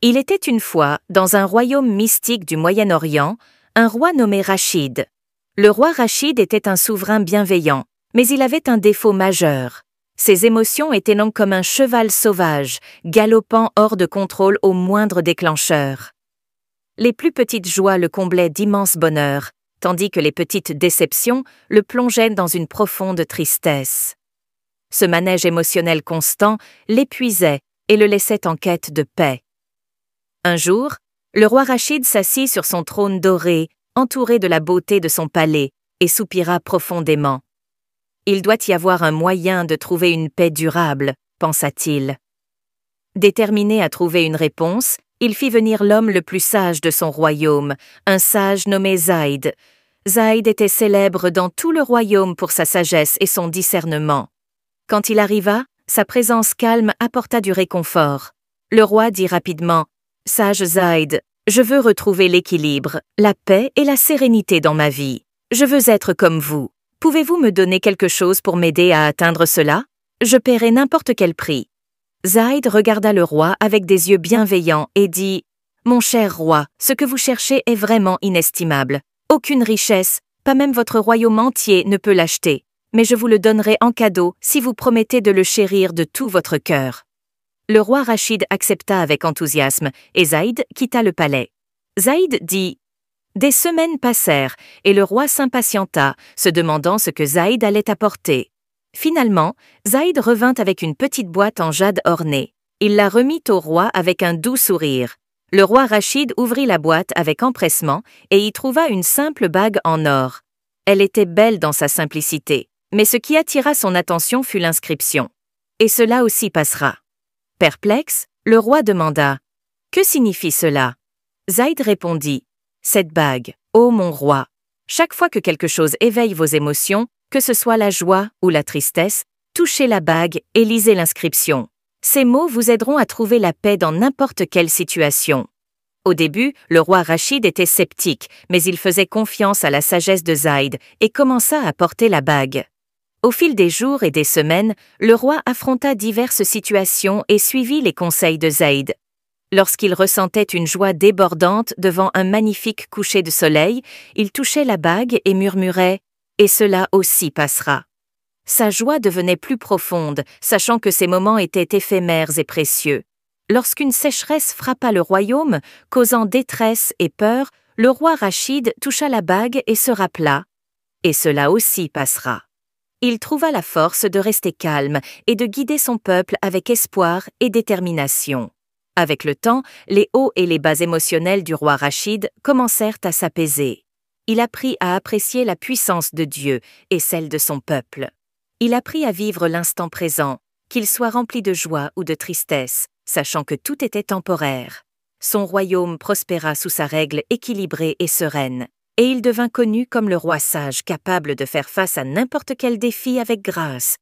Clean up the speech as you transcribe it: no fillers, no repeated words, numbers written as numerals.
Il était une fois, dans un royaume mystique du Moyen-Orient, un roi nommé Rachid. Le roi Rachid était un souverain bienveillant, mais il avait un défaut majeur. Ses émotions étaient longues comme un cheval sauvage, galopant hors de contrôle au moindre déclencheur. Les plus petites joies le comblaient d'immenses bonheurs, tandis que les petites déceptions le plongeaient dans une profonde tristesse. Ce manège émotionnel constant l'épuisait et le laissait en quête de paix. Un jour, le roi Rachid s'assit sur son trône doré, entouré de la beauté de son palais, et soupira profondément. « Il doit y avoir un moyen de trouver une paix durable », pensa-t-il. Déterminé à trouver une réponse, il fit venir l'homme le plus sage de son royaume, un sage nommé Zaïd. Zaïd était célèbre dans tout le royaume pour sa sagesse et son discernement. Quand il arriva, sa présence calme apporta du réconfort. Le roi dit rapidement « Sage Zaïd, je veux retrouver l'équilibre, la paix et la sérénité dans ma vie. Je veux être comme vous. Pouvez-vous me donner quelque chose pour m'aider à atteindre cela? Je paierai n'importe quel prix. » Zaïd regarda le roi avec des yeux bienveillants et dit « Mon cher roi, ce que vous cherchez est vraiment inestimable. Aucune richesse, pas même votre royaume entier ne peut l'acheter. Mais je vous le donnerai en cadeau si vous promettez de le chérir de tout votre cœur. » Le roi Rachid accepta avec enthousiasme et Zaïd quitta le palais. Zaïd dit « Des semaines passèrent et le roi s'impatienta, se demandant ce que Zaïd allait apporter. Finalement, Zaïd revint avec une petite boîte en jade ornée. Il la remit au roi avec un doux sourire. Le roi Rachid ouvrit la boîte avec empressement et y trouva une simple bague en or. Elle était belle dans sa simplicité, mais ce qui attira son attention fut l'inscription. « Et cela aussi passera. » Perplexe, le roi demanda « Que signifie cela ?» Zaïd répondit « Cette bague, ô mon roi, chaque fois que quelque chose éveille vos émotions, que ce soit la joie ou la tristesse, touchez la bague et lisez l'inscription. Ces mots vous aideront à trouver la paix dans n'importe quelle situation. » Au début, le roi Rachid était sceptique, mais il faisait confiance à la sagesse de Zaïd et commença à porter la bague. Au fil des jours et des semaines, le roi affronta diverses situations et suivit les conseils de Zaïd. Lorsqu'il ressentait une joie débordante devant un magnifique coucher de soleil, il touchait la bague et murmurait « Et cela aussi passera ». Sa joie devenait plus profonde, sachant que ces moments étaient éphémères et précieux. Lorsqu'une sécheresse frappa le royaume, causant détresse et peur, le roi Rachid toucha la bague et se rappela « Et cela aussi passera ». Il trouva la force de rester calme et de guider son peuple avec espoir et détermination. Avec le temps, les hauts et les bas émotionnels du roi Rachid commencèrent à s'apaiser. Il apprit à apprécier la puissance de Dieu et celle de son peuple. Il apprit à vivre l'instant présent, qu'il soit rempli de joie ou de tristesse, sachant que tout était temporaire. Son royaume prospéra sous sa règle équilibrée et sereine, et il devint connu comme le roi sage capable de faire face à n'importe quel défi avec grâce,